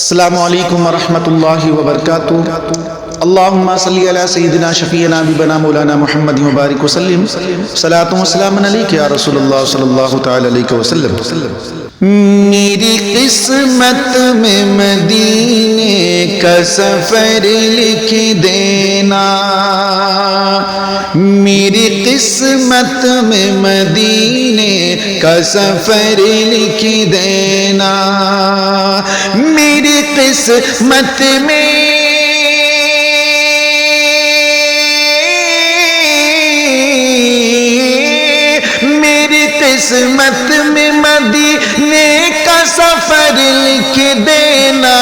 السلام علیکم ورحمۃ اللہ وبرکاتہ۔ اللہم صلی علی سیدنا شفیعنا حبیبنا مولانا محمد مبارک وسلم، صلاۃ و سلام علیک یا رسول اللہ صلی اللہ تعالی علیہ وسلم۔ میری قسمت میں مدینے کا سفر لکھ دینا، میری قسمت میں مدینے کا سفر لکھ دینا، میری قسمت میں قسمت میں مدینے کا سفر لکھ دینا،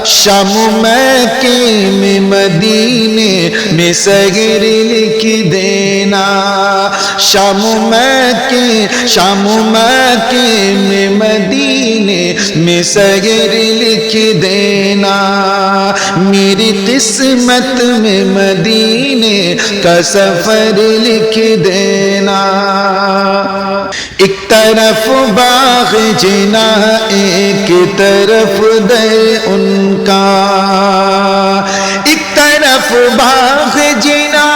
شام مکے میں مدینے میں سحر لکھ دینا، شام مکے میں مدینے میں سحر لکھ دینا، میری قسمت میں مدینے کا سفر لکھ دینا۔ ایک طرف باغ جنا، ایک طرف در ان کا، ایک طرف باغ جنا،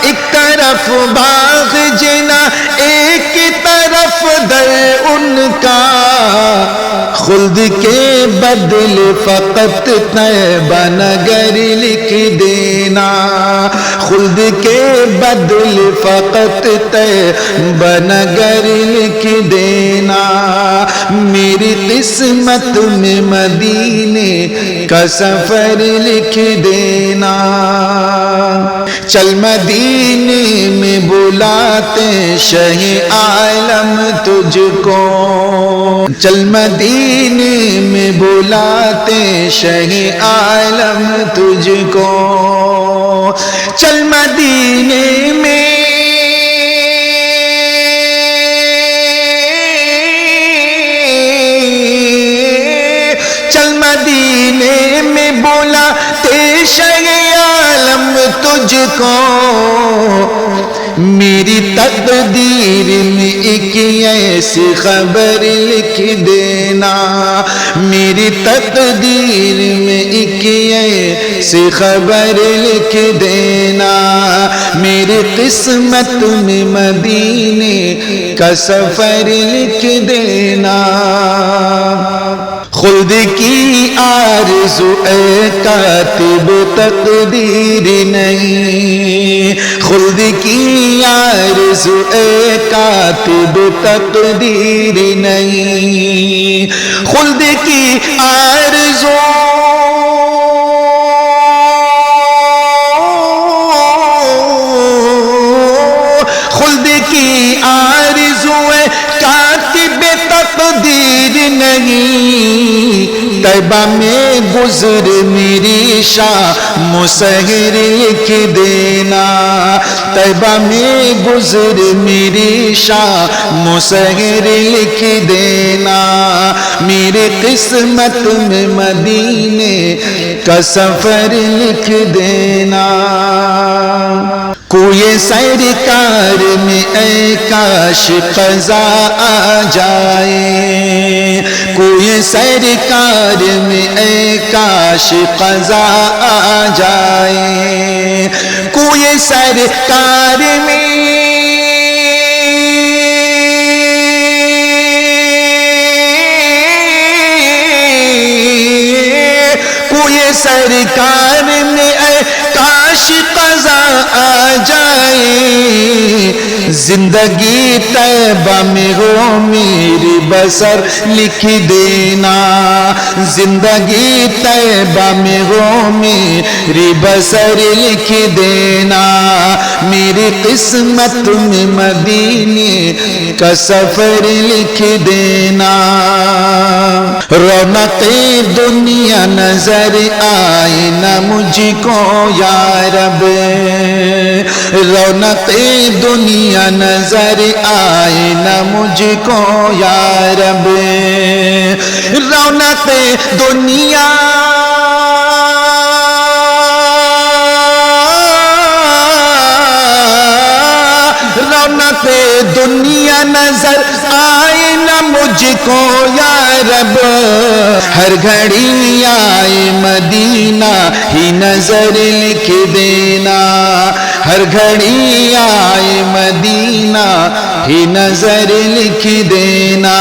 ایک طرف باغ جنا، ایک طرف در ان کا، خلد کے بدل فقط طیبہ نگر لکھ دینا، خلد کے بدل فقط طیبہ نگر لکھ دینا، میری قسمت میں مدینے کا سفر لکھ دینا۔ چل مدینے میں بلاتے شہ عالم تجھ کو، چل مدینے میں بلاتے شہ عالم تجھ کو، چل مدینے میں چل مدینے میں بلاتے شہ عالم تجھ کو، میری تقدیر میں ایک ایسی خبر لکھ دینا، میری تقدیر میں ایک ایسی خبر لکھ دینا، میری قسمت میں مدینے کا سفر لکھ دینا۔ خلد کی آرزو اے کاتب تقدیر نہیں، خلد کی آرزو اے کاتب تقدیر نہیں، خلد کی آرزو خلد کی آرزو اے کاتب تقدیر نہیں، طیبہ میں گزر میری شام سحر لکھ دینا، طیبہ میں گزر میری شام سحر لکھ دینا، میری قسمت میں مدینے کا سفر لکھ دینا۔ کوئی سرکار میں اے کاش قضا آ جائے، کوئی سرکار میں اے کاش قضا آ جائے، کوئی سرکار میں کوئی سرکار میں اے کاش قضا آ جائے، زندگی طیبہ میں ہو میری بسر لکھ دینا، زندگی طیبہ میں ہو میری بسر لکھ دینا، میری قسمت میں مدینے کا سفر لکھ دینا۔ رونق دنیا نظر آئے نہ مجھ کو یا رب، رونق دنیا نظر آئے نہ مجھ کو یا رب، رونق دنیا دنیا نظر آئے نہ مجھ کو یا رب، ہر گھڑی آئے مدینہ ہی نظر لکھ دینا، ہر گھڑی آئے مدینہ ہی نظر لکھ دینا،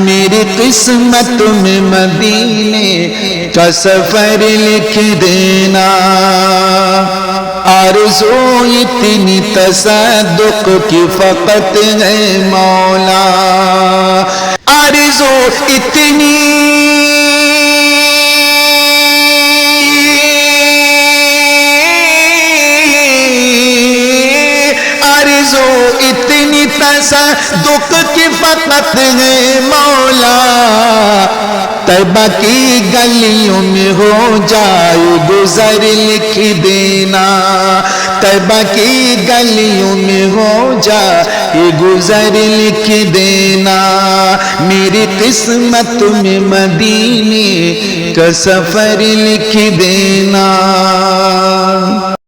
میری قسمت میں مدینے کا سفر لکھ دینا۔ آرزو اتنی تصدق کی فقط ہے مولا، آرزو اتنی اتنی تصدق کی فقط ہے مولا، طیبہ کی گلیوں میں ہو جائے گزر لکھ دینا، طیبہ کی گلیوں میں ہو جائے گزر لکھ دینا، میری قسمت میں مدینے کا سفر لکھ دینا۔